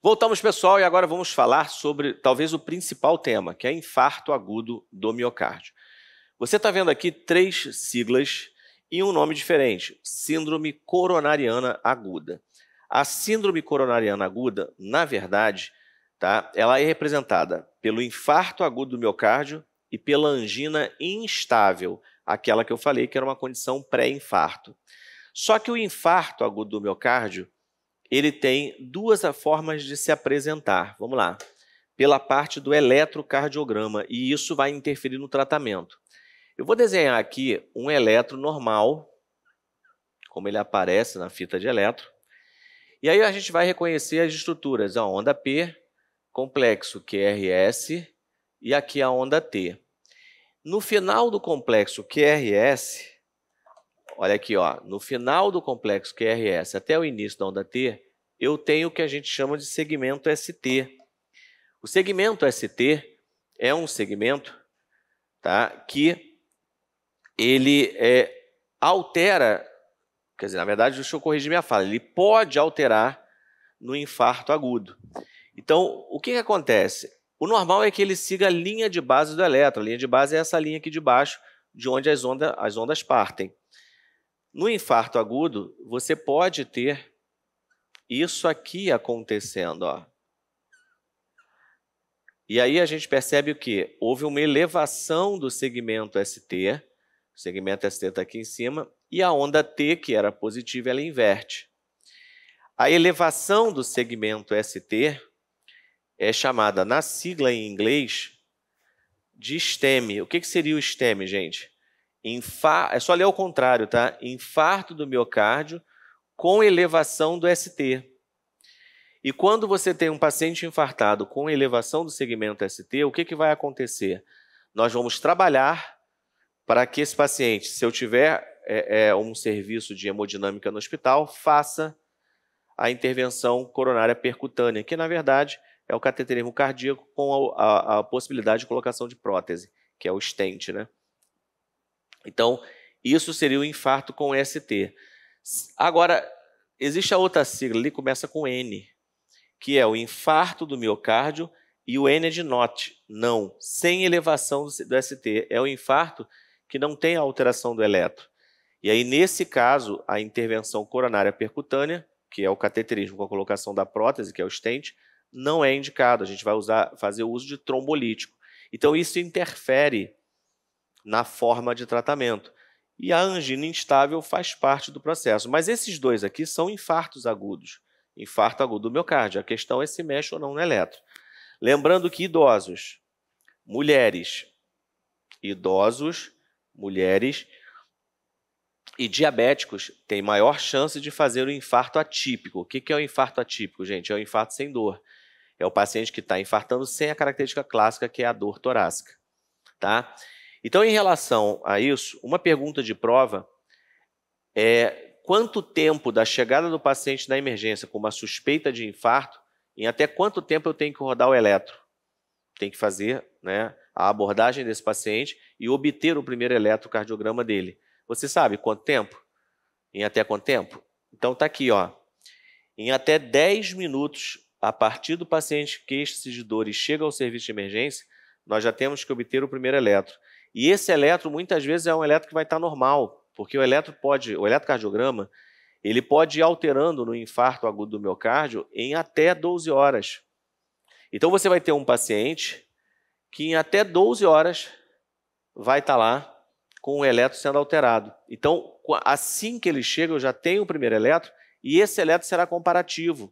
Voltamos, pessoal, e agora vamos falar sobre talvez o principal tema, que é infarto agudo do miocárdio. Você está vendo aqui 3 siglas e um nome diferente, síndrome coronariana aguda. A síndrome coronariana aguda, na verdade, tá, ela é representada pelo infarto agudo do miocárdio e pela angina instável, aquela que eu falei que era uma condição pré-infarto. Só que o infarto agudo do miocárdio, ele tem 2 formas de se apresentar. Vamos lá. Pela parte do eletrocardiograma, e isso vai interferir no tratamento. Eu vou desenhar aqui um eletro normal, como ele aparece na fita de eletro. E aí a gente vai reconhecer as estruturas, a onda P, complexo QRS e aqui a onda T. No final do complexo QRS, olha aqui, ó, no final do complexo QRS até o início da onda T, eu tenho o que a gente chama de segmento ST. O segmento ST é um segmento, tá, que ele altera, quer dizer, na verdade, deixa eu corrigir minha fala, ele pode alterar no infarto agudo. Então, o que acontece? O normal é que ele siga a linha de base do eletro. A linha de base é essa linha aqui de baixo, de onde as ondas partem. No infarto agudo, você pode ter isso aqui acontecendo, ó. E aí a gente percebe o quê? Houve uma elevação do segmento ST, o segmento ST está aqui em cima, e a onda T, que era positiva, ela inverte. A elevação do segmento ST é chamada, na sigla em inglês, de STEMI. O que seria o STEMI, gente? É só ler ao contrário, tá? Infarto do miocárdio com elevação do ST. E quando você tem um paciente infartado com elevação do segmento ST, o que vai acontecer? Nós vamos trabalhar para que esse paciente, se eu tiver um serviço de hemodinâmica no hospital, faça a intervenção coronária percutânea, que na verdade é o cateterismo cardíaco com a possibilidade de colocação de prótese, que é o stent, né? Então, isso seria o infarto com ST. Agora, existe a outra sigla ali, começa com N, que é o infarto do miocárdio, e o N é de NOT, não, sem elevação do ST. É o infarto que não tem alteração do eletro. E aí, nesse caso, a intervenção coronária percutânea, que é o cateterismo com a colocação da prótese, que é o stent, não é indicado. A gente vai fazer o uso de trombolítico. Então, isso interfere na forma de tratamento. E a angina instável faz parte do processo. Mas esses dois aqui são infartos agudos. Infarto agudo do miocárdio. A questão é se mexe ou não no eletro. Lembrando que idosos, mulheres e diabéticos têm maior chance de fazer o infarto atípico. O que é o infarto atípico, gente? É o infarto sem dor. É o paciente que está infartando sem a característica clássica, que é a dor torácica. Tá? Então, em relação a isso, uma pergunta de prova é quanto tempo da chegada do paciente na emergência com uma suspeita de infarto, em até quanto tempo eu tenho que rodar o eletro? Tem que fazer, né, a abordagem desse paciente e obter o primeiro eletrocardiograma dele. Você sabe quanto tempo? Em até quanto tempo? Então está aqui, ó. Em até 10 minutos, a partir do paciente queixa-se de dor e chega ao serviço de emergência, nós já temos que obter o primeiro eletro. E esse eletro, muitas vezes, é um eletro que vai estar normal, porque o eletrocardiograma, ele pode ir alterando no infarto agudo do miocárdio em até 12 horas. Então, você vai ter um paciente que em até 12 horas vai estar lá com o eletro sendo alterado. Então, assim que ele chega, eu já tenho o primeiro eletro e esse eletro será comparativo.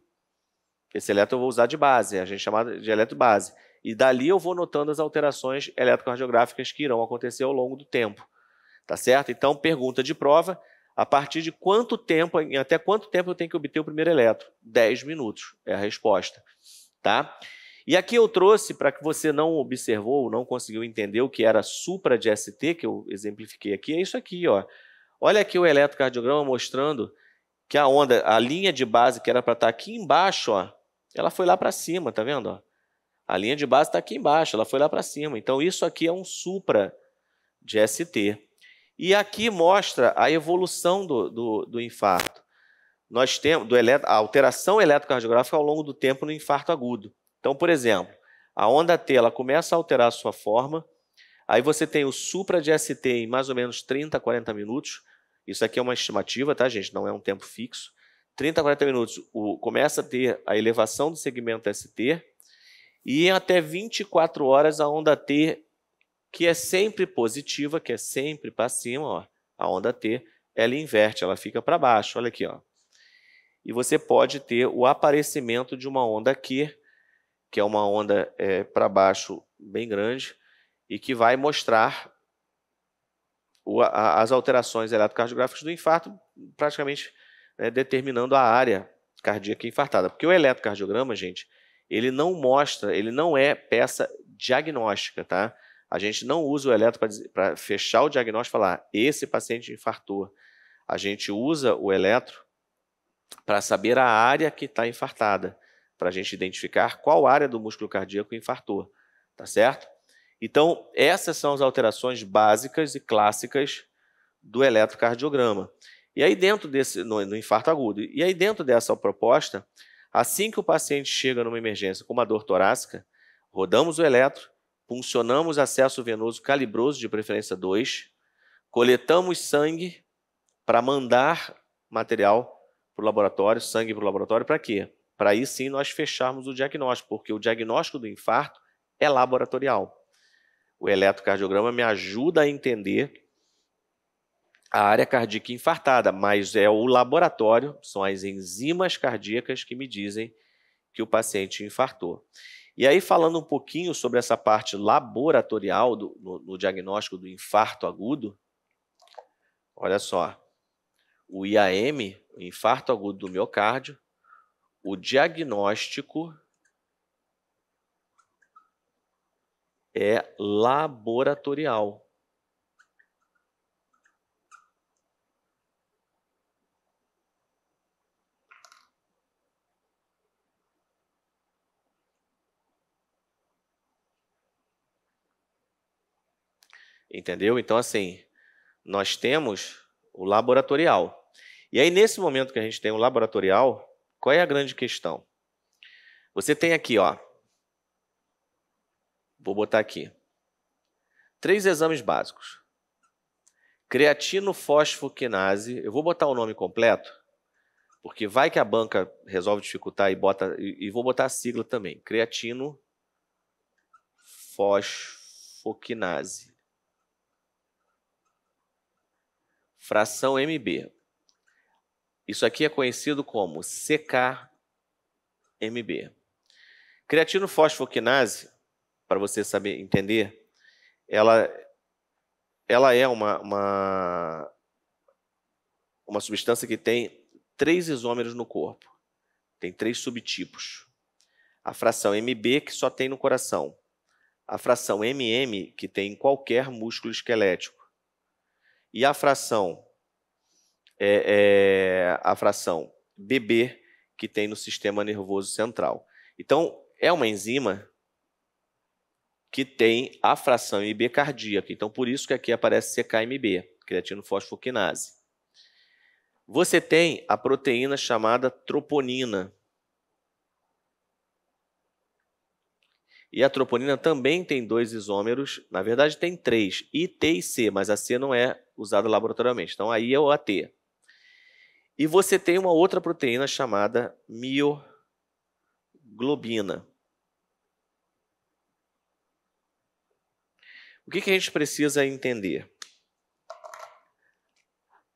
Esse eletro eu vou usar de base, a gente chama de eletro base. E dali eu vou notando as alterações eletrocardiográficas que irão acontecer ao longo do tempo. Tá certo? Então, pergunta de prova, a partir de quanto tempo, em até quanto tempo eu tenho que obter o primeiro eletro? 10 minutos é a resposta. Tá? E aqui eu trouxe, para que você não observou, não conseguiu entender o que era supra de ST, que eu exemplifiquei aqui, é isso aqui, ó. Olha aqui o eletrocardiograma mostrando que a linha de base que era para estar aqui embaixo, ó, ela foi lá para cima, tá vendo? Ó? A linha de base está aqui embaixo, ela foi lá para cima. Então, isso aqui é um supra de ST. E aqui mostra a evolução do infarto. Nós temos a alteração eletrocardiográfica ao longo do tempo no infarto agudo. Então, por exemplo, a onda T ela começa a alterar a sua forma, aí você tem o supra de ST em mais ou menos 30 a 40 minutos. Isso aqui é uma estimativa, tá, gente? Não é um tempo fixo. 30 a 40 minutos começa a ter a elevação do segmento ST e em até 24 horas a onda T, que é sempre positiva, que é sempre para cima, ó, a onda T, ela inverte, ela fica para baixo, olha aqui, ó. E você pode ter o aparecimento de uma onda Q, que é uma onda para baixo bem grande, e que vai mostrar as alterações eletrocardiográficas do infarto, praticamente determinando a área cardíaca infartada. Porque o eletrocardiograma, gente, ele não mostra, ele não é peça diagnóstica, tá? A gente não usa o eletro para fechar o diagnóstico e falar, esse paciente infartou. A gente usa o eletro para saber a área que está infartada, para a gente identificar qual área do músculo cardíaco infartou, tá certo? Então, essas são as alterações básicas e clássicas do eletrocardiograma. E aí dentro no infarto agudo, e aí dentro dessa proposta, assim que o paciente chega numa emergência com uma dor torácica, rodamos o eletro, puncionamos acesso venoso calibroso, de preferência 2, coletamos sangue para mandar material para o laboratório, sangue para o laboratório, para quê? Para aí sim nós fecharmos o diagnóstico, porque o diagnóstico do infarto é laboratorial. O eletrocardiograma me ajuda a entender a área cardíaca infartada, mas é o laboratório, são as enzimas cardíacas que me dizem que o paciente infartou. E aí, falando um pouquinho sobre essa parte laboratorial no diagnóstico do infarto agudo, olha só, o IAM, o infarto agudo do miocárdio, o diagnóstico é laboratorial. Entendeu? Então, assim, nós temos o laboratorial. E aí, nesse momento que a gente tem o laboratorial, qual é a grande questão? Você tem aqui, ó, vou botar aqui, 3 exames básicos. Creatinofosfoquinase, eu vou botar o nome completo, porque vai que a banca resolve dificultar e vou botar a sigla também, creatinofosfoquinase. Fração MB. Isso aqui é conhecido como CK-MB. Creatinofosfoquinase, para você saber entender, ela é uma substância que tem 3 isômeros no corpo. Tem 3 subtipos. A fração MB, que só tem no coração. A fração MM, que tem em qualquer músculo esquelético. E a fração BB, que tem no sistema nervoso central. Então, é uma enzima que tem a fração MB cardíaca. Então, por isso que aqui aparece CK-MB, creatinofosfoquinase. Você tem a proteína chamada troponina. E a troponina também tem 2 isômeros, na verdade tem 3, I, T e C, mas a C não é usada laboratorialmente, então aí é o AT. E você tem uma outra proteína chamada mioglobina. O que a gente precisa entender?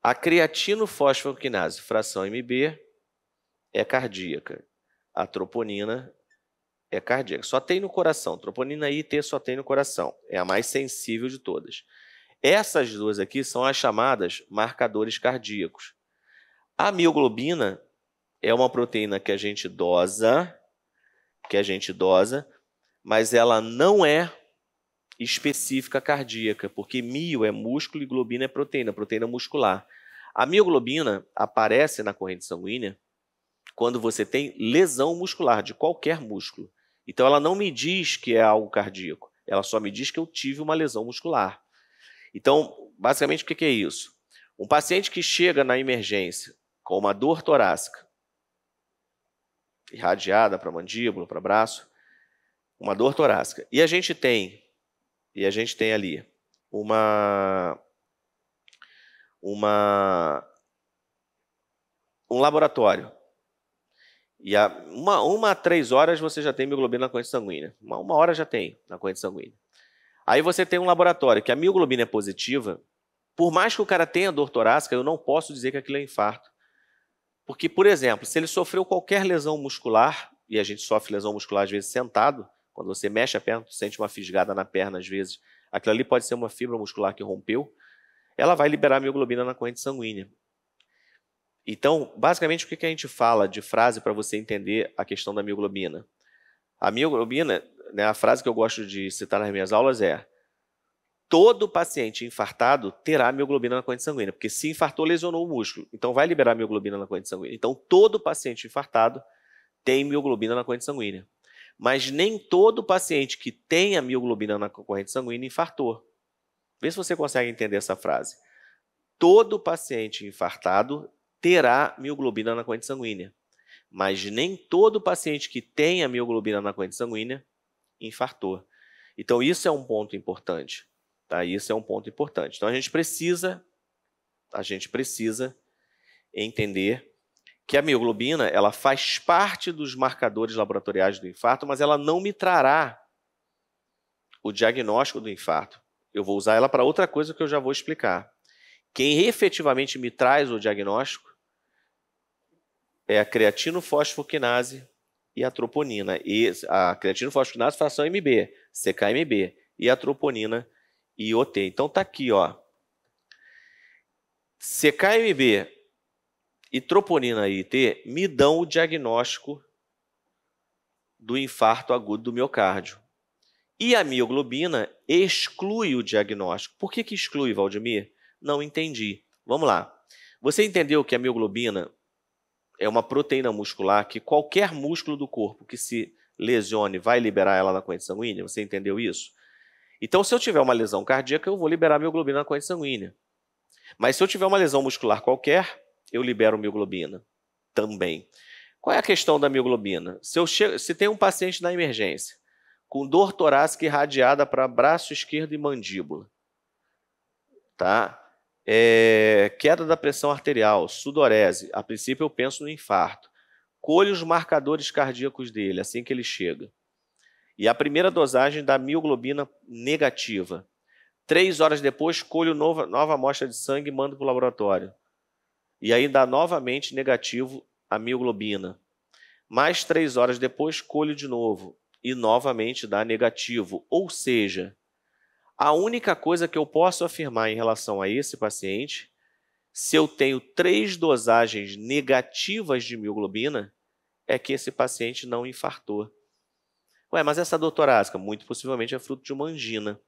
A creatinofosfoquinase, fração MB, é cardíaca. A troponina é cardíaca. Só tem no coração. Troponina I e T só tem no coração. É a mais sensível de todas. Essas duas aqui são as chamadas marcadores cardíacos. A mioglobina é uma proteína que a gente dosa, mas ela não é específica cardíaca, porque mio é músculo e globina é proteína muscular. A mioglobina aparece na corrente sanguínea quando você tem lesão muscular de qualquer músculo. Então, ela não me diz que é algo cardíaco, ela só me diz que eu tive uma lesão muscular. Então, basicamente, o que é isso? Um paciente que chega na emergência com uma dor torácica, irradiada para a mandíbula, para o braço, uma dor torácica. E a gente tem ali um laboratório. E uma a 3 horas você já tem mioglobina na corrente sanguínea. Uma hora já tem na corrente sanguínea. Aí você tem um laboratório que a mioglobina é positiva. Por mais que o cara tenha dor torácica, eu não posso dizer que aquilo é infarto. Porque, por exemplo, se ele sofreu qualquer lesão muscular, e a gente sofre lesão muscular às vezes sentado, quando você mexe a perna, tu sente uma fisgada na perna às vezes, aquilo ali pode ser uma fibra muscular que rompeu, ela vai liberar a mioglobina na corrente sanguínea. Então, basicamente, o que a gente fala de frase para você entender a questão da mioglobina? A mioglobina, né, a frase que eu gosto de citar nas minhas aulas é: todo paciente infartado terá mioglobina na corrente sanguínea, porque se infartou, lesionou o músculo, então vai liberar mioglobina na corrente sanguínea. Então, todo paciente infartado tem mioglobina na corrente sanguínea. Mas nem todo paciente que tenha mioglobina na corrente sanguínea infartou. Vê se você consegue entender essa frase. Todo paciente infartado terá mioglobina na corrente sanguínea, mas nem todo paciente que tenha mioglobina na corrente sanguínea infartou. Então, isso é um ponto importante. Tá? Isso é um ponto importante. Então, a gente precisa entender que a mioglobina ela faz parte dos marcadores laboratoriais do infarto, mas ela não me trará o diagnóstico do infarto. Eu vou usar ela para outra coisa que eu já vou explicar. Quem efetivamente me traz o diagnóstico é a creatinofosfoquinase e a troponina. E a creatinofosfoquinase fração MB, CKMB, e a troponina IOT. Então tá aqui, ó. CKMB e troponina IOT me dão o diagnóstico do infarto agudo do miocárdio. E a mioglobina exclui o diagnóstico. Por que exclui, Valdemir? Não entendi. Vamos lá. Você entendeu que a mioglobina é uma proteína muscular que qualquer músculo do corpo que se lesione vai liberar ela na corrente sanguínea? Você entendeu isso? Então, se eu tiver uma lesão cardíaca, eu vou liberar mioglobina na corrente sanguínea. Mas se eu tiver uma lesão muscular qualquer, eu libero mioglobina também. Qual é a questão da mioglobina? Se tem um paciente na emergência com dor torácica irradiada para braço esquerdo e mandíbula, tá? Queda da pressão arterial, sudorese, a princípio eu penso no infarto. Colho os marcadores cardíacos dele assim que ele chega. E a primeira dosagem da mioglobina negativa. 3 horas depois, colho nova amostra de sangue e mando para o laboratório. E aí dá novamente negativo a mioglobina. Mais 3 horas depois, colho de novo. E novamente dá negativo. Ou seja, a única coisa que eu posso afirmar em relação a esse paciente, se eu tenho 3 dosagens negativas de mioglobina, é que esse paciente não infartou. Ué, mas essa dor torácica, muito possivelmente é fruto de uma angina.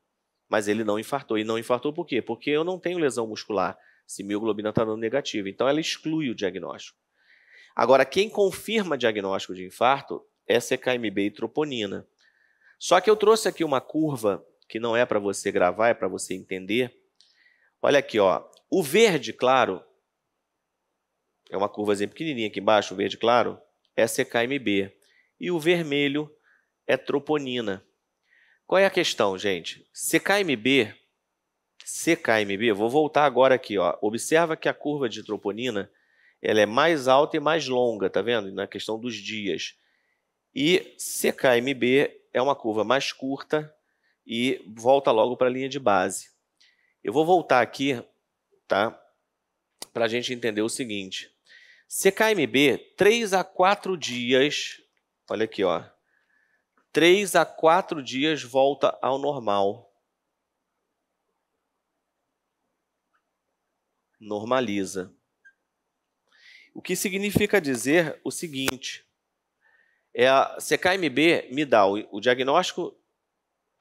Mas ele não infartou. E não infartou por quê? Porque eu não tenho lesão muscular, se mioglobina está dando negativa. Então, ela exclui o diagnóstico. Agora, quem confirma diagnóstico de infarto é CKMB e troponina. Só que eu trouxe aqui uma curva que não é para você gravar, é para você entender. Olha aqui, ó. O verde claro, é uma curvazinha pequenininha aqui embaixo, o verde claro, é CKMB. E o vermelho é troponina. Qual é a questão, gente? CKMB, vou voltar agora aqui, ó. Observa que a curva de troponina ela é mais alta e mais longa, tá vendo? Na questão dos dias. E CKMB é uma curva mais curta e volta logo para a linha de base. Eu vou voltar aqui, tá? Para a gente entender o seguinte. CKMB, 3 a 4 dias, olha aqui, ó. 3 a 4 dias volta ao normal. Normaliza. O que significa dizer o seguinte, a CKMB me dá o diagnóstico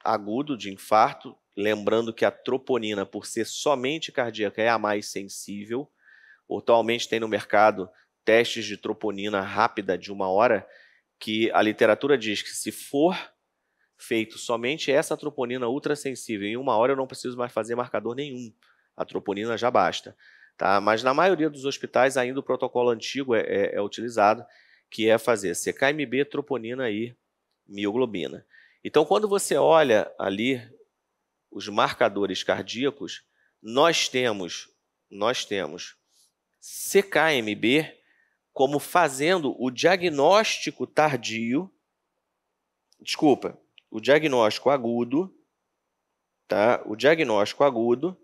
agudo de infarto, lembrando que a troponina, por ser somente cardíaca, é a mais sensível. Atualmente tem no mercado testes de troponina rápida de 1 hora, que a literatura diz que se for feito somente essa troponina ultrassensível em 1 hora, eu não preciso mais fazer marcador nenhum. A troponina já basta. Tá? Mas na maioria dos hospitais ainda o protocolo antigo é utilizado, que é fazer CKMB, troponina e mioglobina. Então, quando você olha ali os marcadores cardíacos, nós temos CKMB como fazendo o diagnóstico tardio, desculpa, o diagnóstico agudo, tá? O diagnóstico agudo,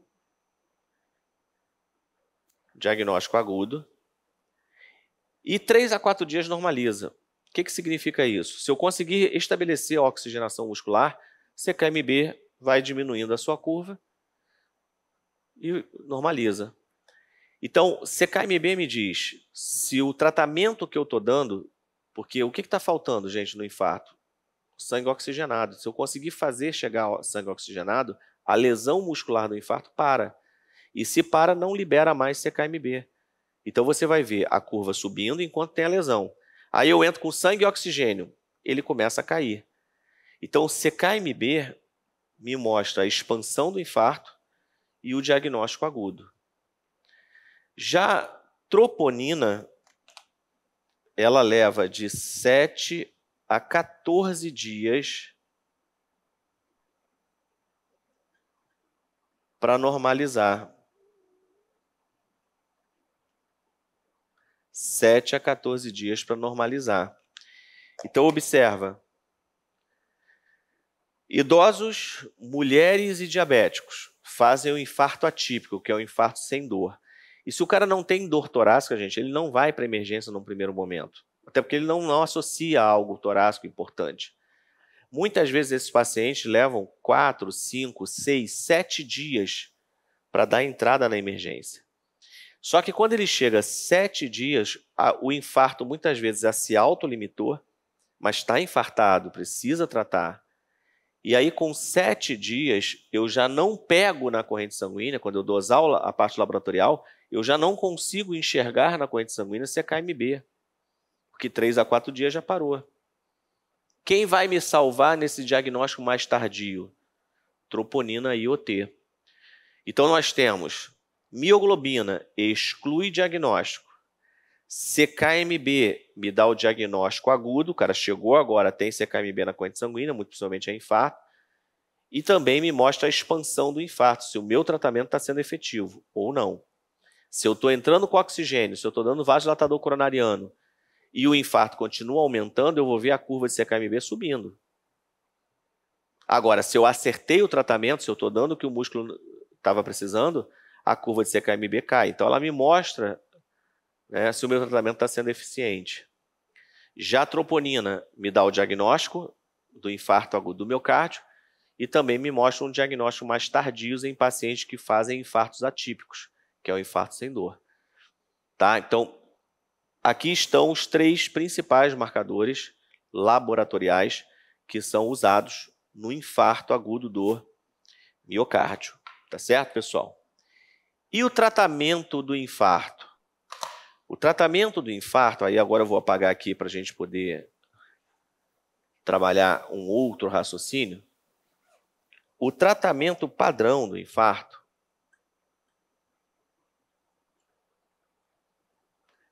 e 3 a 4 dias normaliza. O que significa isso? Se eu conseguir estabelecer a oxigenação muscular, CKMB vai diminuindo a sua curva e normaliza. Então, CKMB me diz se o tratamento que eu estou dando, porque o que está faltando, gente, no infarto? Sangue oxigenado. Se eu conseguir fazer chegar sangue oxigenado, a lesão muscular do infarto para. E se para, não libera mais CKMB. Então, você vai ver a curva subindo enquanto tem a lesão. Aí eu entro com sangue e oxigênio, ele começa a cair. Então, o CKMB me mostra a expansão do infarto e o diagnóstico agudo. Já troponina, ela leva de 7 a 14 dias para normalizar. 7 a 14 dias para normalizar. Então, observa. Idosos, mulheres e diabéticos fazem o infarto atípico, que é o infarto sem dor. E se o cara não tem dor torácica, gente, ele não vai para a emergência no primeiro momento. Até porque ele não associa a algo torácico importante. Muitas vezes esses pacientes levam 4, 5, 6, 7 dias para dar entrada na emergência. Só que quando ele chega a 7 dias, o infarto muitas vezes já se autolimitou, mas está infartado, precisa tratar. E aí, com 7 dias, eu já não pego na corrente sanguínea, quando eu dosar a parte laboratorial, eu já não consigo enxergar na corrente sanguínea CKMB, porque 3 a 4 dias já parou. Quem vai me salvar nesse diagnóstico mais tardio? Troponina e IOT. Então, nós temos mioglobina, exclui diagnóstico. CKMB me dá o diagnóstico agudo, o cara chegou agora, tem CKMB na corrente sanguínea, muito possivelmente é infarto. E também me mostra a expansão do infarto, se o meu tratamento está sendo efetivo ou não. Se eu estou entrando com oxigênio, se eu estou dando vasodilatador coronariano e o infarto continua aumentando, eu vou ver a curva de CKMB subindo. Agora, se eu acertei o tratamento, se eu estou dando o que o músculo estava precisando, a curva de CKMB cai. Então, ela me mostra, né, se o meu tratamento está sendo eficiente. Já a troponina me dá o diagnóstico do infarto agudo do miocárdio e também me mostra um diagnóstico mais tardio em pacientes que fazem infartos atípicos, que é o infarto sem dor. Tá? Então, aqui estão os 3 principais marcadores laboratoriais que são usados no infarto agudo do miocárdio. Tá certo, pessoal? E o tratamento do infarto? O tratamento do infarto, aí agora eu vou apagar aqui para a gente poder trabalhar um outro raciocínio. O tratamento padrão do infarto,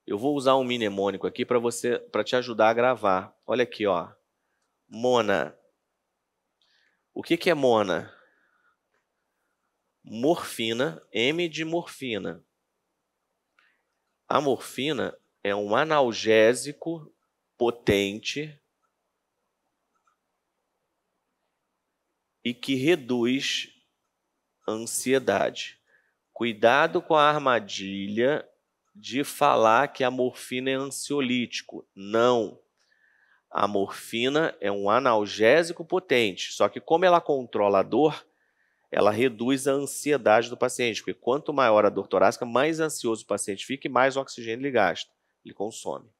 eu vou usar um mnemônico aqui para te ajudar a gravar. Olha aqui, ó. Mona. O que é mona? Morfina, M de morfina. A morfina é um analgésico potente e que reduz a ansiedade. Cuidado com a armadilha de falar que a morfina é ansiolítico. Não. A morfina é um analgésico potente, só que como ela controla a dor, ela reduz a ansiedade do paciente, porque quanto maior a dor torácica, mais ansioso o paciente fica e mais oxigênio ele gasta, ele consome.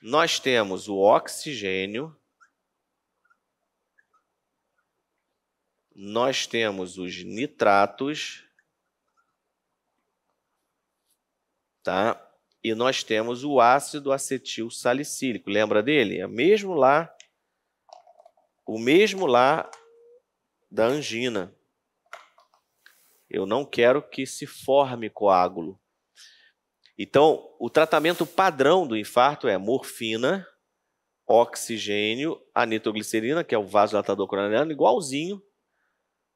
Nós temos o oxigênio, nós temos os nitratos, tá? E nós temos o ácido acetil salicílico. Lembra dele? É o mesmo lá da angina. Eu não quero que se forme coágulo. Então, o tratamento padrão do infarto é morfina, oxigênio, a nitroglicerina, que é o vasodilatador coronariano, igualzinho,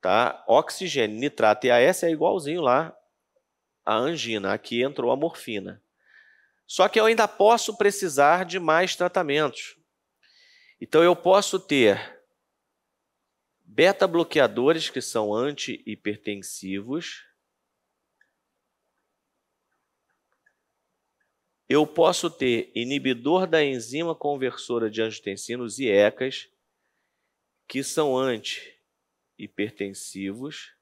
tá? Oxigênio, nitrato e AS é igualzinho lá a angina. Aqui entrou a morfina. Só que eu ainda posso precisar de mais tratamentos. Então, eu posso ter beta-bloqueadores, que são antihipertensivos. Eu posso ter inibidor da enzima conversora de angiotensina, os IECAs, que são antihipertensivos.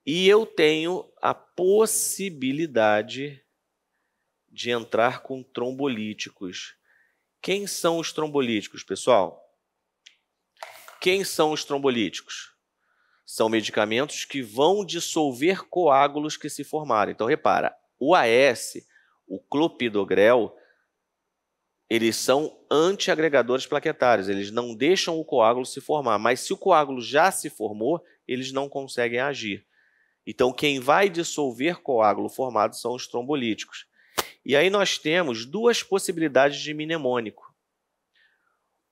E eu tenho a possibilidade de entrar com trombolíticos. Quem são os trombolíticos, pessoal? Quem são os trombolíticos? São medicamentos que vão dissolver coágulos que se formaram. Então, repara, o AS, o clopidogrel, eles são antiagregadores plaquetários. Eles não deixam o coágulo se formar. Mas se o coágulo já se formou, eles não conseguem agir. Então, quem vai dissolver coágulo formado são os trombolíticos. E aí nós temos duas possibilidades de mnemônico.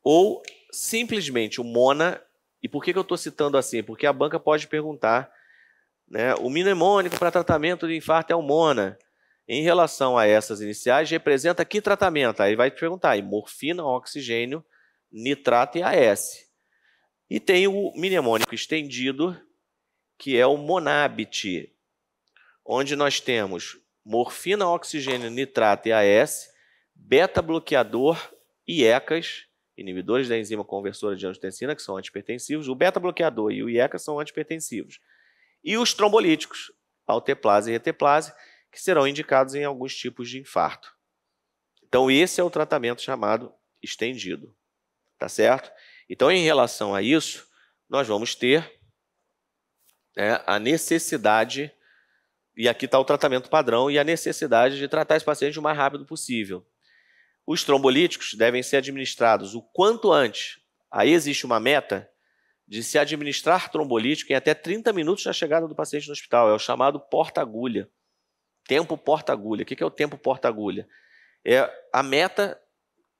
Ou simplesmente o MONA. E por que eu estou citando assim? Porque a banca pode perguntar, né, o mnemônico para tratamento de infarto é o MONA. Em relação a essas iniciais, representa que tratamento? Aí vai te perguntar, aí, morfina, oxigênio, nitrato e AS. E tem o mnemônico estendido, que é o MONABIT, onde nós temos morfina, oxigênio, nitrato e AS, beta-bloqueador e IECAs, inibidores da enzima conversora de angiotensina, que são antihipertensivos. O beta-bloqueador e o IECA são antihipertensivos. E os trombolíticos, alteplase e reteplase, que serão indicados em alguns tipos de infarto. Então, esse é o tratamento chamado estendido. Tá certo? Então, em relação a isso, nós vamos ter, né, a necessidade, e aqui está o tratamento padrão, e a necessidade de tratar esse paciente o mais rápido possível. Os trombolíticos devem ser administrados o quanto antes. Aí existe uma meta de se administrar trombolítico em até 30 minutos da chegada do paciente no hospital. É o chamado porta-agulha. Tempo porta-agulha. O que é o tempo porta-agulha? É a meta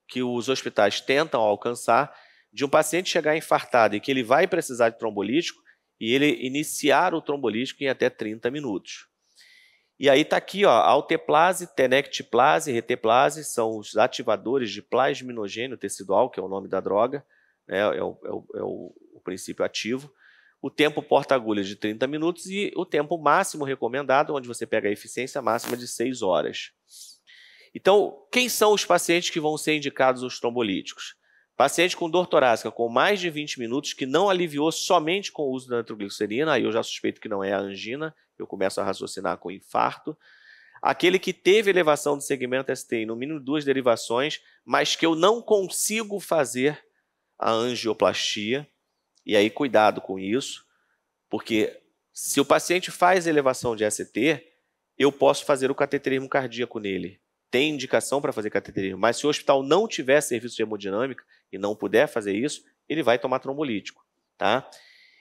que os hospitais tentam alcançar de um paciente chegar infartado e que ele vai precisar de trombolítico e ele iniciar o trombolítico em até 30 minutos. E aí está aqui, ó, alteplase, tenecteplase, reteplase, são os ativadores de plasminogênio tecidual, que é o nome da droga, né, é o princípio ativo. O tempo porta-agulha de 30 minutos e o tempo máximo recomendado, onde você pega a eficiência máxima de 6 horas. Então, quem são os pacientes que vão ser indicados os trombolíticos? Paciente com dor torácica com mais de 20 minutos, que não aliviou somente com o uso da nitroglicerina, aí eu já suspeito que não é a angina, eu começo a raciocinar com infarto. Aquele que teve elevação do segmento STI, no mínimo 2 derivações, mas que eu não consigo fazer a angioplastia. E aí, cuidado com isso, porque se o paciente faz elevação de ST, eu posso fazer o cateterismo cardíaco nele. Tem indicação para fazer cateterismo, mas se o hospital não tiver serviço de hemodinâmica e não puder fazer isso, ele vai tomar trombolítico. Tá?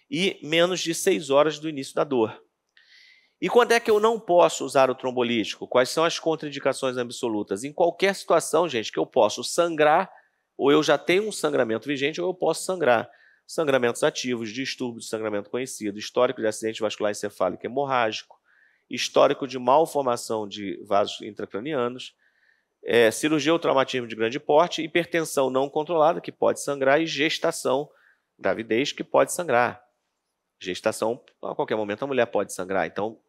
E menos de 6 horas do início da dor. E quando é que eu não posso usar o trombolítico? Quais são as contraindicações absolutas? Em qualquer situação, gente, que eu posso sangrar, ou eu já tenho um sangramento vigente, ou eu posso sangrar. Sangramentos ativos, distúrbio de sangramento conhecido, histórico de acidente vascular encefálico hemorrágico, histórico de malformação de vasos intracranianos, cirurgia ou traumatismo de grande porte, hipertensão não controlada, que pode sangrar, e gestação, gravidez, que pode sangrar. Gestação, a qualquer momento a mulher pode sangrar, então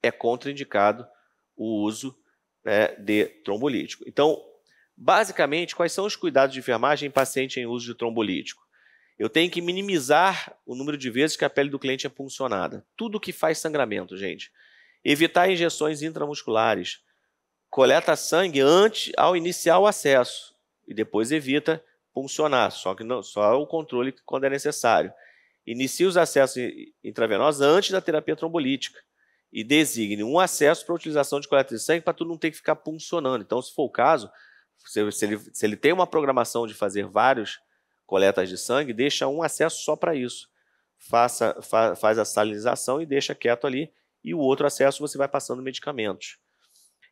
é contraindicado o uso, né, de trombolítico. Então, basicamente, quais são os cuidados de enfermagem em paciente em uso de trombolítico? Eu tenho que minimizar o número de vezes que a pele do cliente é puncionada. Tudo que faz sangramento, gente. Evitar injeções intramusculares. Coleta sangue ao iniciar o acesso e depois evita puncionar, só o controle quando é necessário. Inicie os acessos intravenosos antes da terapia trombolítica e designe um acesso para a utilização de coleta de sangue para tu não ter que ficar puncionando. Então, se for o caso, se ele tem uma programação de fazer vários coletas de sangue, deixa um acesso só para isso. Faz a salinização e deixa quieto ali, e o outro acesso você vai passando medicamentos.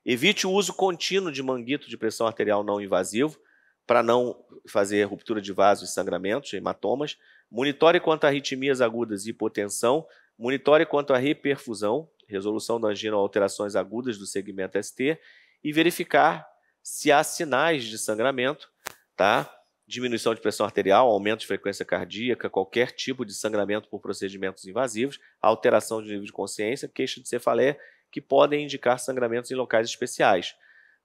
Evite o uso contínuo de manguito de pressão arterial não invasivo, para não fazer ruptura de vasos e sangramentos, hematomas. Monitore quanto a arritmias agudas e hipotensão. Monitore quanto a reperfusão, resolução da angina ou alterações agudas do segmento ST, e verificar se há sinais de sangramento, tá? Diminuição de pressão arterial, aumento de frequência cardíaca, qualquer tipo de sangramento por procedimentos invasivos, alteração de nível de consciência, queixa de cefaleia, que podem indicar sangramentos em locais especiais.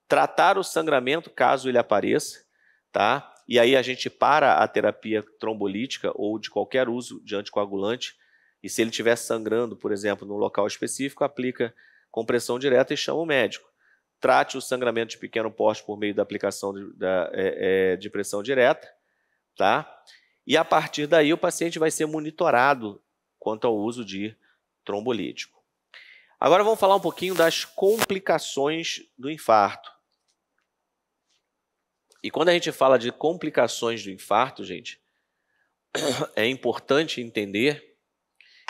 Tratar o sangramento caso ele apareça, tá? E aí a gente para a terapia trombolítica ou de qualquer uso de anticoagulante, e se ele estiver sangrando, por exemplo, no local específico, aplica compressão direta e chama o médico. Trate o sangramento de pequeno porte por meio da aplicação de pressão direta, tá? E a partir daí o paciente vai ser monitorado quanto ao uso de trombolítico. Agora vamos falar um pouquinho das complicações do infarto. E quando a gente fala de complicações do infarto, gente, é importante entender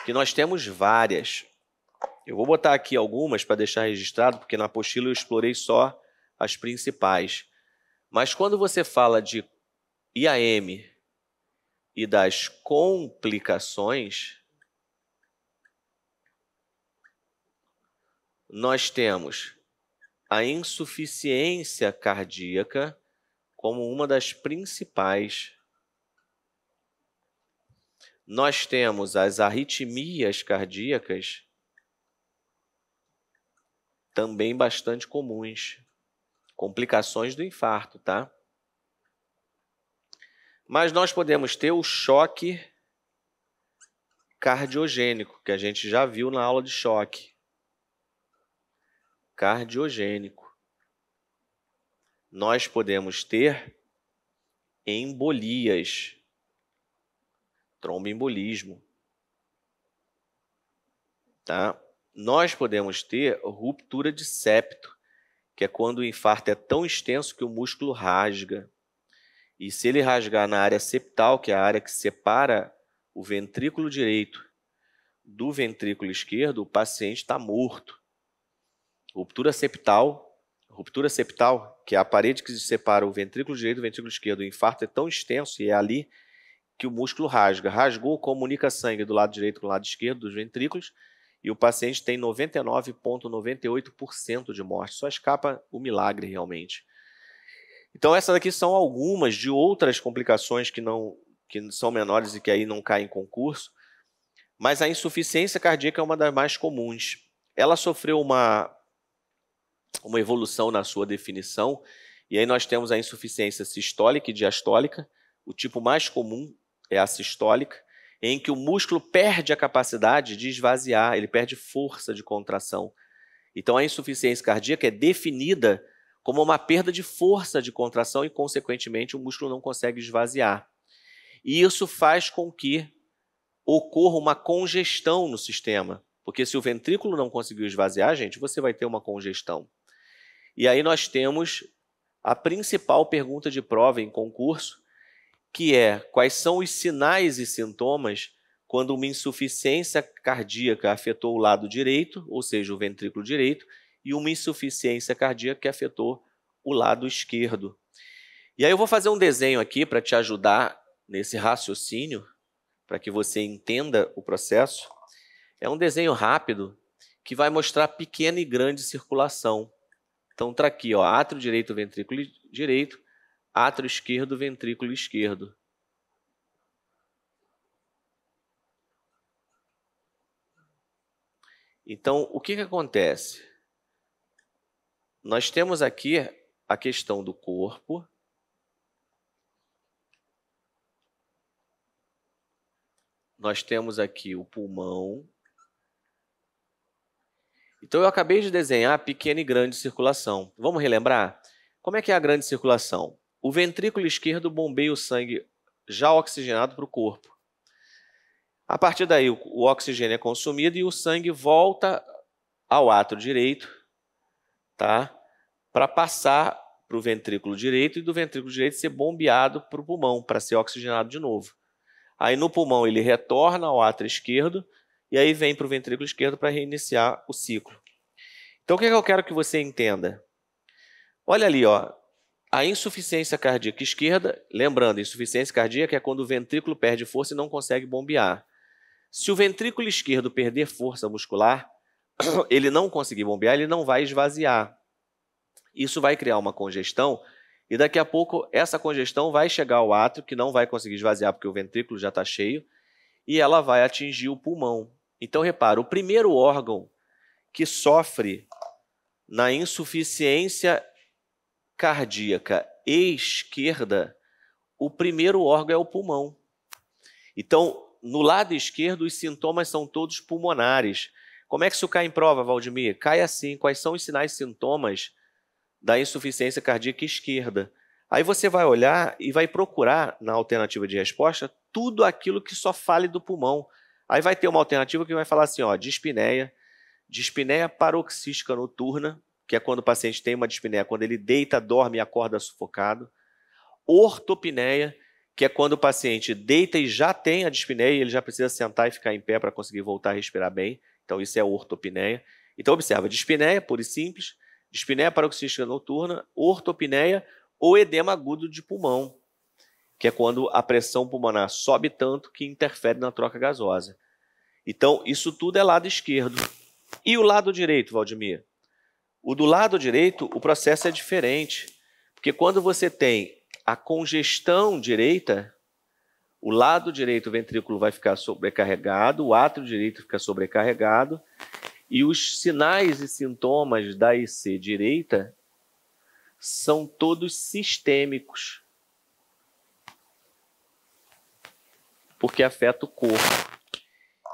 que nós temos várias. Eu vou botar aqui algumas para deixar registrado, porque na apostila eu explorei só as principais. Mas quando você fala de IAM e das complicações, nós temos a insuficiência cardíaca como uma das principais. Nós temos as arritmias cardíacas, também bastante comuns. Complicações do infarto, tá? Mas nós podemos ter o choque cardiogênico, que a gente já viu na aula de choque. Cardiogênico. Nós podemos ter embolias, tromboembolismo, tá? Nós podemos ter ruptura de septo, que é quando o infarto é tão extenso que o músculo rasga. E se ele rasgar na área septal, que é a área que separa o ventrículo direito do ventrículo esquerdo, o paciente está morto. Ruptura septal, que é a parede que separa o ventrículo direito do ventrículo esquerdo. O infarto é tão extenso e é ali que o músculo rasga. Rasgou, comunica sangue do lado direito com o lado esquerdo dos ventrículos, e o paciente tem 99,98% de morte. Só escapa o milagre, realmente. Então, essas aqui são algumas de outras complicações que são menores e que aí não caem em concurso. Mas a insuficiência cardíaca é uma das mais comuns. Ela sofreu uma evolução na sua definição, e aí nós temos a insuficiência sistólica e diastólica. O tipo mais comum é a sistólica, em que o músculo perde a capacidade de esvaziar, ele perde força de contração. Então, a insuficiência cardíaca é definida como uma perda de força de contração e, consequentemente, o músculo não consegue esvaziar. E isso faz com que ocorra uma congestão no sistema, porque se o ventrículo não conseguiu esvaziar, gente, você vai ter uma congestão. E aí nós temos a principal pergunta de prova em concurso, que é: quais são os sinais e sintomas quando uma insuficiência cardíaca afetou o lado direito, ou seja, o ventrículo direito, e uma insuficiência cardíaca que afetou o lado esquerdo. E aí eu vou fazer um desenho aqui para te ajudar nesse raciocínio, para que você entenda o processo. É um desenho rápido que vai mostrar pequena e grande circulação. Então está aqui, ó, átrio direito, ventrículo direito, átrio esquerdo, ventrículo esquerdo. Então, o que acontece? Nós temos aqui a questão do corpo. Nós temos aqui o pulmão. Então, eu acabei de desenhar pequena e grande circulação. Vamos relembrar? Como é que é a grande circulação? O ventrículo esquerdo bombeia o sangue já oxigenado para o corpo. A partir daí, o oxigênio é consumido e o sangue volta ao átrio direito, tá? Para passar para o ventrículo direito e do ventrículo direito ser bombeado para o pulmão, para ser oxigenado de novo. Aí no pulmão ele retorna ao átrio esquerdo e aí vem para o ventrículo esquerdo para reiniciar o ciclo. Então o que eu quero que você entenda? Olha ali, ó, a insuficiência cardíaca esquerda, lembrando, insuficiência cardíaca é quando o ventrículo perde força e não consegue bombear. Se o ventrículo esquerdo perder força muscular, ele não conseguir bombear, ele não vai esvaziar. Isso vai criar uma congestão e daqui a pouco essa congestão vai chegar ao átrio, que não vai conseguir esvaziar porque o ventrículo já está cheio, e ela vai atingir o pulmão. Então, repara, o primeiro órgão que sofre na insuficiência cardíaca esquerda, o primeiro órgão é o pulmão. Então, no lado esquerdo, os sintomas são todos pulmonares. Como é que isso cai em prova, Valdemir? Cai assim. Quais são os sinais e sintomas da insuficiência cardíaca esquerda? Aí você vai olhar e vai procurar, na alternativa de resposta, tudo aquilo que só fale do pulmão. Aí vai ter uma alternativa que vai falar assim, ó, dispneia paroxística noturna, que é quando o paciente tem uma dispneia, quando ele deita, dorme e acorda sufocado. Ortopneia, que é quando o paciente deita e já tem a dispneia e ele já precisa sentar e ficar em pé para conseguir voltar a respirar bem. Então, isso é ortopneia. Então, observa, dispneia, pura e simples, dispneia paroxística noturna, ortopneia ou edema agudo de pulmão, que é quando a pressão pulmonar sobe tanto que interfere na troca gasosa. Então, isso tudo é lado esquerdo. E o lado direito, Valdemir? O do lado direito, o processo é diferente, porque quando você tem a congestão direita, o lado direito, o ventrículo vai ficar sobrecarregado, o átrio direito fica sobrecarregado, e os sinais e sintomas da IC direita são todos sistêmicos, porque afeta o corpo.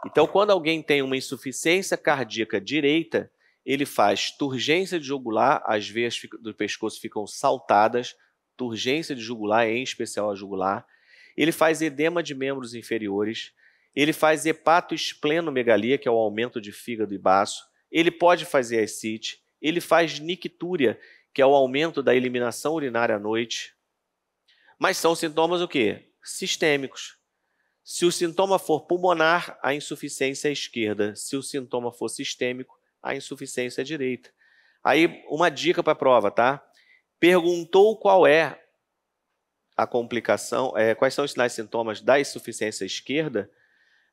Então, quando alguém tem uma insuficiência cardíaca direita, ele faz turgência de jugular, as veias do pescoço ficam saltadas, turgência de jugular, em especial a jugular. Ele faz edema de membros inferiores, ele faz hepatoesplenomegalia, que é o aumento de fígado e baço, ele pode fazer ascite, ele faz nictúria, que é o aumento da eliminação urinária à noite. Mas são sintomas o quê? Sistêmicos. Se o sintoma for pulmonar, a insuficiência é à esquerda. Se o sintoma for sistêmico, a insuficiência é à direita. Aí, uma dica para a prova, tá? Perguntou qual é a complicação, quais são os sinais e sintomas da insuficiência à esquerda,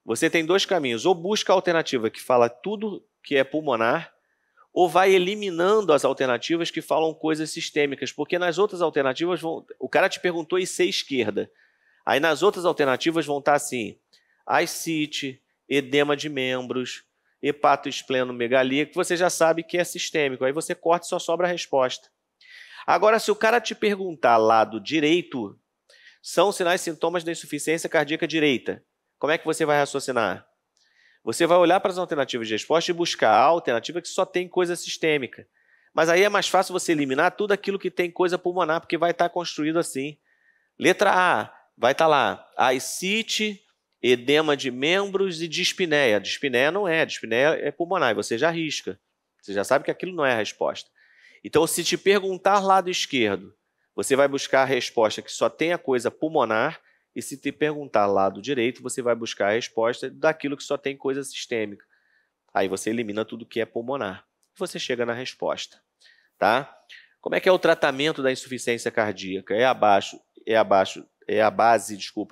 você tem dois caminhos. Ou busca a alternativa que fala tudo que é pulmonar, ou vai eliminando as alternativas que falam coisas sistêmicas, porque nas outras alternativas, o cara te perguntou IC esquerda. Aí nas outras alternativas vão estar assim, ascite, edema de membros, hepatoesplenomegalia, que você já sabe que é sistêmico. Aí você corta e só sobra a resposta. Agora, se o cara te perguntar lado direito, são sinais e sintomas da insuficiência cardíaca direita. Como é que você vai raciocinar? Você vai olhar para as alternativas de resposta e buscar a alternativa que só tem coisa sistêmica. Mas aí é mais fácil você eliminar tudo aquilo que tem coisa pulmonar, porque vai estar construído assim. Letra A, vai estar lá, ascite, edema de membros e dispneia. Dispneia não é, dispneia é pulmonar, e você já arrisca. Você já sabe que aquilo não é a resposta. Então, se te perguntar lado esquerdo, você vai buscar a resposta que só tem a coisa pulmonar, e se te perguntar lado direito, você vai buscar a resposta daquilo que só tem coisa sistêmica. Aí você elimina tudo que é pulmonar. Você chega na resposta. Tá? Como é que é o tratamento da insuficiência cardíaca? É a base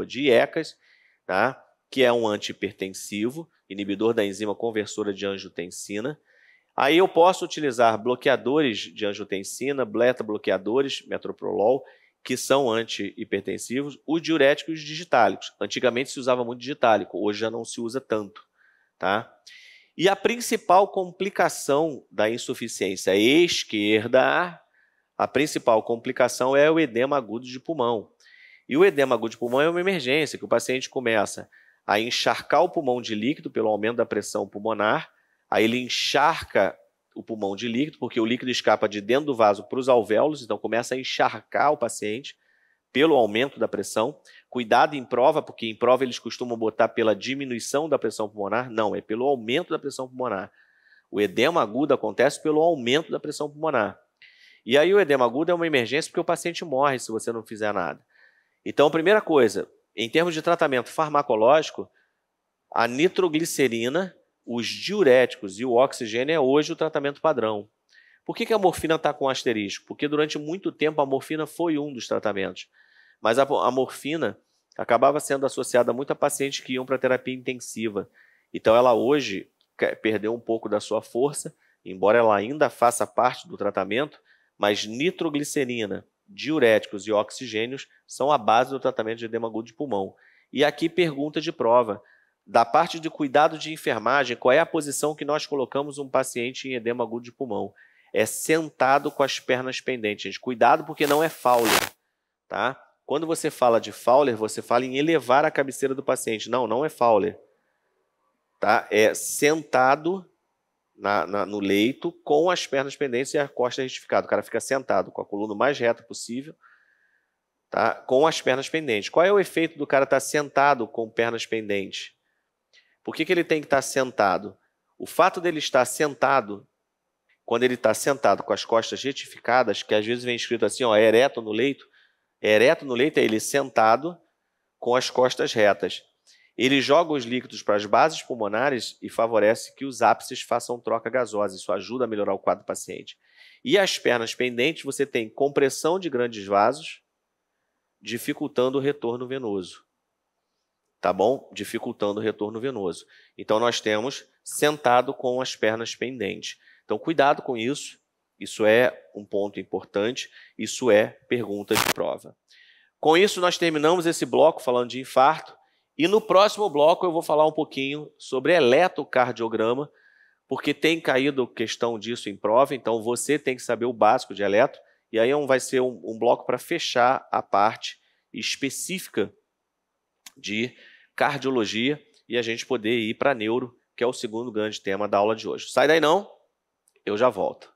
de ECAS, tá? Que é um antihipertensivo, inibidor da enzima conversora de angiotensina. Aí eu posso utilizar bloqueadores de angiotensina, beta-bloqueadores, metoprolol, que são antihipertensivos, os diuréticos digitálicos. Antigamente se usava muito digitálico, hoje já não se usa tanto. Tá? E a principal complicação da insuficiência esquerda, a principal complicação é o edema agudo de pulmão. E o edema agudo de pulmão é uma emergência, que o paciente começa a encharcar o pulmão de líquido pelo aumento da pressão pulmonar, aí ele encharca o pulmão de líquido, porque o líquido escapa de dentro do vaso para os alvéolos, então começa a encharcar o paciente pelo aumento da pressão. Cuidado em prova, porque em prova eles costumam botar pela diminuição da pressão pulmonar. Não, é pelo aumento da pressão pulmonar. O edema agudo acontece pelo aumento da pressão pulmonar. E aí o edema agudo é uma emergência porque o paciente morre se você não fizer nada. Então, primeira coisa, em termos de tratamento farmacológico, a nitroglicerina, os diuréticos e o oxigênio é hoje o tratamento padrão. Por que a morfina está com asterisco? Porque durante muito tempo a morfina foi um dos tratamentos. Mas a morfina acabava sendo associada muito a pacientes que iam para terapia intensiva. Então ela hoje perdeu um pouco da sua força, embora ela ainda faça parte do tratamento, mas nitroglicerina, diuréticos e oxigênios são a base do tratamento de edema agudo de pulmão. E aqui pergunta de prova. Da parte de cuidado de enfermagem, qual é a posição que nós colocamos um paciente em edema agudo de pulmão? É sentado com as pernas pendentes. Gente, cuidado porque não é Fowler, tá? Quando você fala de Fowler, você fala em elevar a cabeceira do paciente. Não, não é Fowler. Tá? É sentado no leito com as pernas pendentes e a costa retificada. O cara fica sentado com a coluna o mais reta possível, tá? Com as pernas pendentes. Qual é o efeito do cara estar sentado com pernas pendentes? Por que ele tem que estar sentado? O fato dele estar sentado, quando ele está sentado com as costas retificadas, que às vezes vem escrito assim, ó, ereto no leito é ele sentado com as costas retas. Ele joga os líquidos para as bases pulmonares e favorece que os ápices façam troca gasosa. Isso ajuda a melhorar o quadro do paciente. E as pernas pendentes, você tem compressão de grandes vasos, dificultando o retorno venoso. Tá bom? Dificultando o retorno venoso. Então, nós temos sentado com as pernas pendentes. Então, cuidado com isso. Isso é um ponto importante. Isso é pergunta de prova. Com isso, nós terminamos esse bloco falando de infarto. E no próximo bloco eu vou falar um pouquinho sobre eletrocardiograma, porque tem caído questão disso em prova, então você tem que saber o básico de eletro. E aí vai ser um bloco para fechar a parte específica de cardiologia e a gente poder ir para neuro, que é o segundo grande tema da aula de hoje. Sai daí não, eu já volto.